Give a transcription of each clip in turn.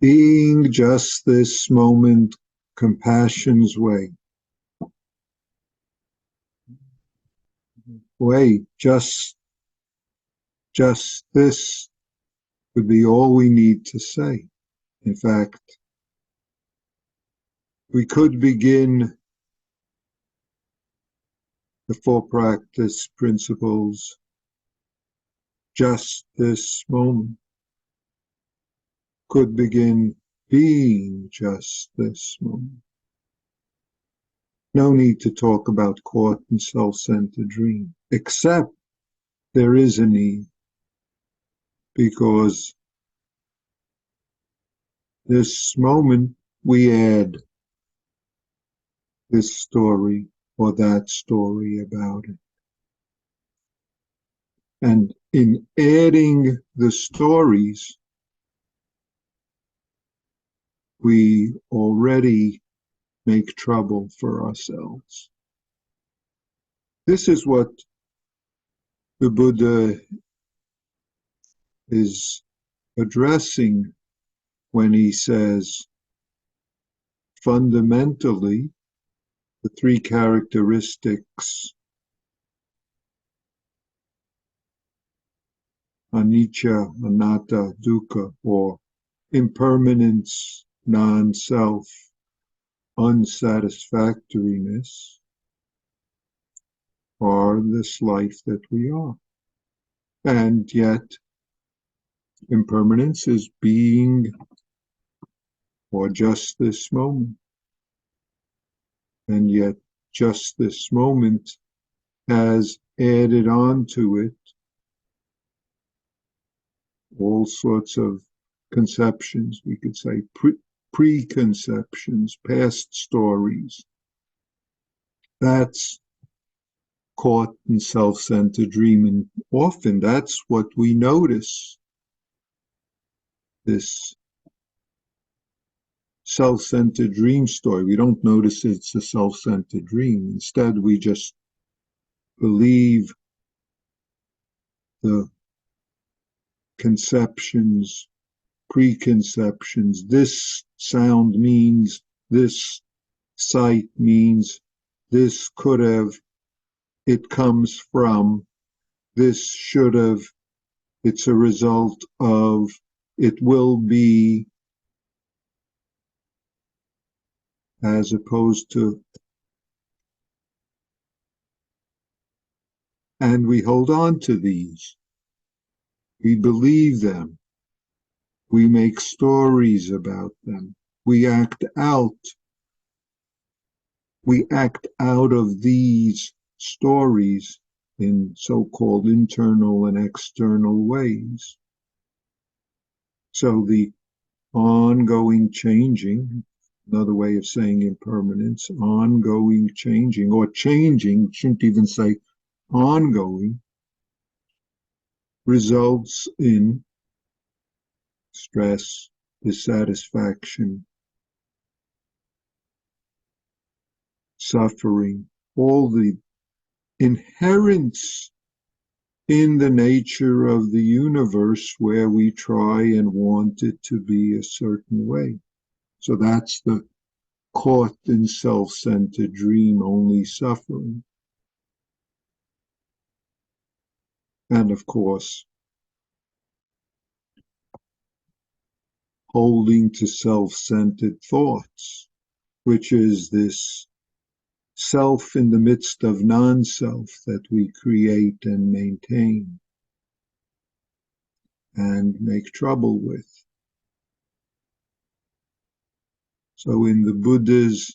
Being just this moment, compassion's way. Just this would be all we need to say. In fact, we could begin the four practice principles just this moment. Could begin being just this moment. No need to talk about caught and self-centered dream, except there is a need, because this moment we add this story or that story about it. And in adding the stories, we already make trouble for ourselves. This is what the Buddha is addressing when he says, fundamentally, the three characteristics, anicca, anatta, dukkha, or impermanence, non-self, unsatisfactoriness, are this life that we are. And yet, impermanence is being, or just this moment. And yet, just this moment has added on to it all sorts of conceptions, we could say preconceptions, past stories. That's caught in self-centered dream, and often that's what we notice, this self-centered dream story. We don't notice it's a self-centered dream. Instead, we just believe the conceptions, preconceptions. This sound means, this sight means, this could have, it comes from, this should have, it's a result of, it will be, as opposed to, and we hold on to these. We believe them. We make stories about them. We act out of these stories in so-called internal and external ways. So the ongoing changing, another way of saying impermanence, ongoing changing, or changing, shouldn't even say ongoing, results in stress, dissatisfaction, suffering, all the inherence in the nature of the universe where we try and want it to be a certain way. So that's the caught in self-centered dream, only suffering. And of course, holding to self-centered thoughts, which is this self in the midst of non-self that we create and maintain and make trouble with. So in the Buddha's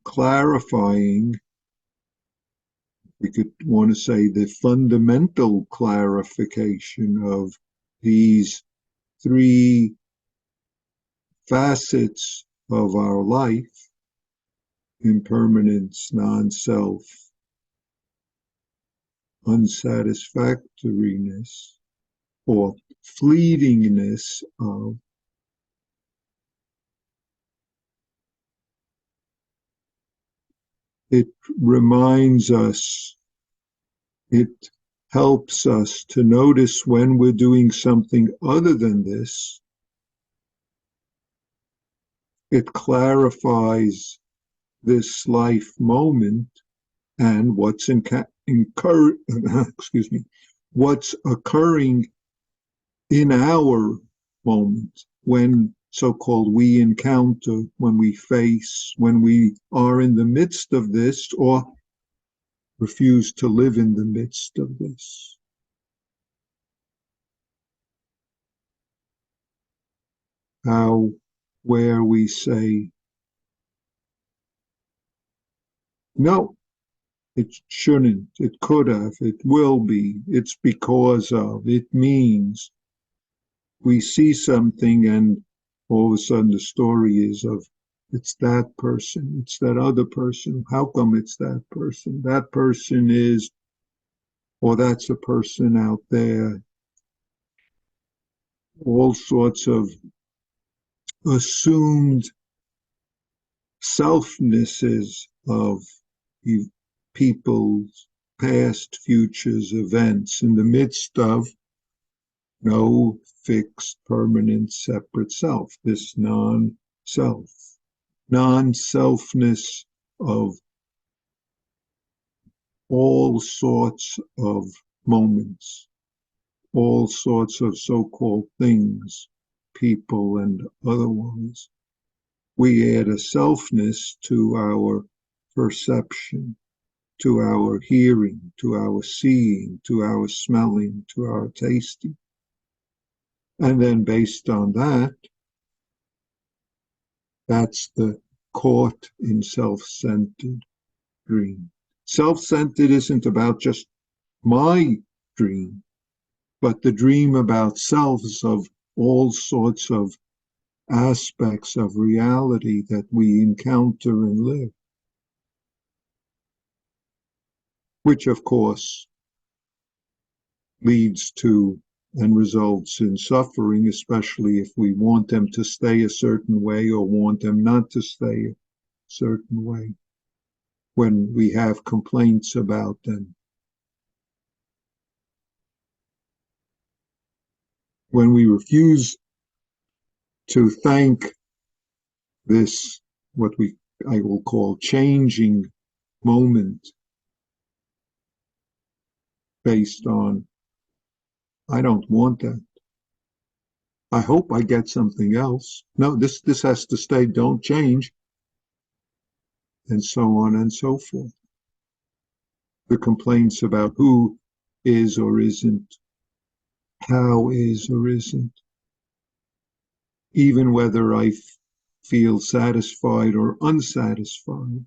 clarifying, we could want to say the fundamental clarification of these three facets of our life, impermanence, non-self, unsatisfactoriness, or fleetingness of, it reminds us, it helps us to notice when we're doing something other than this, It clarifies this life moment and excuse me, what's occurring in our moment when so-called we encounter, when we face, when we are in the midst of this or refuse to live in the midst of this. How, where we say, no, it shouldn't, it could have, it will be, it's because of, it means. We see something and all of a sudden the story is of, it's that person, it's that other person. How come it's that person? That person is, or that's a person out there. All sorts of assumed selfnesses of people's past, futures, events in the midst of no fixed, permanent, separate self, this non-self, non-selfness of all sorts of moments, all sorts of so-called things, people and otherwise. We add a selfness to our perception, to our hearing, to our seeing, to our smelling, to our tasting. And then based on that, that's the caught in self-centered dream. Self-centered isn't about just my dream, but the dream about selves of all sorts of aspects of reality that we encounter and live, which of course leads to and results in suffering, especially if we want them to stay a certain way or want them not to stay a certain way, when we have complaints about them. When we refuse to thank this, what I will call changing moment, based on, I don't want that. I hope I get something else. No, this has to stay, don't change, and so on and so forth. The complaints about who is or isn't, how is or isn't, even whether I feel satisfied or unsatisfied.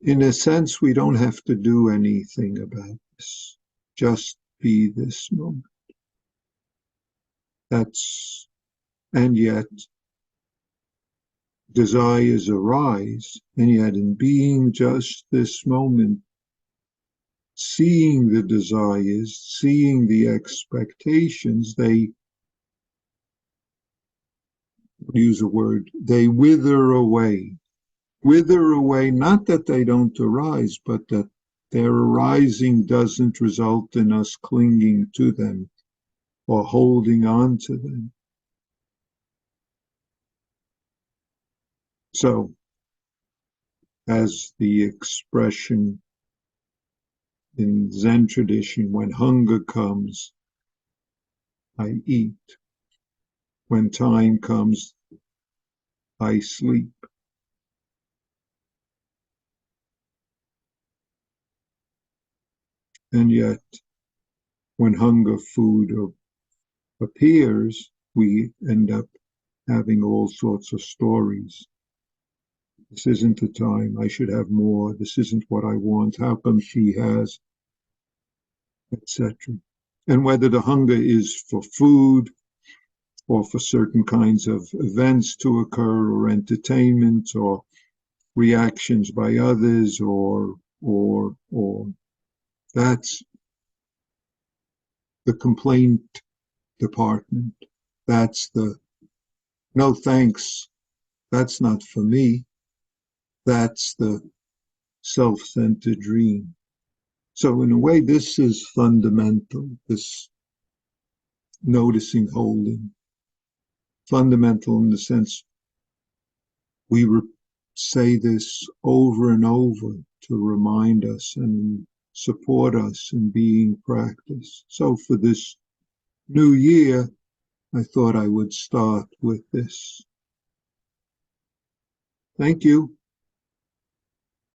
In a sense, we don't have to do anything about this. Just be this moment. And yet desires arise, and yet in being just this moment, seeing the desires, seeing the expectations, they use a word, they wither away. Wither away, not that they don't arise, but that their arising doesn't result in us clinging to them or holding on to them. So, as the expression in Zen tradition, when hunger comes, I eat. When time comes, I sleep. And yet, when hunger food appears, we end up having all sorts of stories. This isn't the time, I should have more, this isn't what I want, how come she has, etc. And whether the hunger is for food or for certain kinds of events to occur or entertainment or reactions by others or that's the complaint department. That's the no thanks, that's not for me. That's the self-centered dream. So in a way, this is fundamental. This noticing, holding. Fundamental in the sense we say this over and over to remind us and support us in being practiced. So for this new year, I thought I would start with this. Thank you.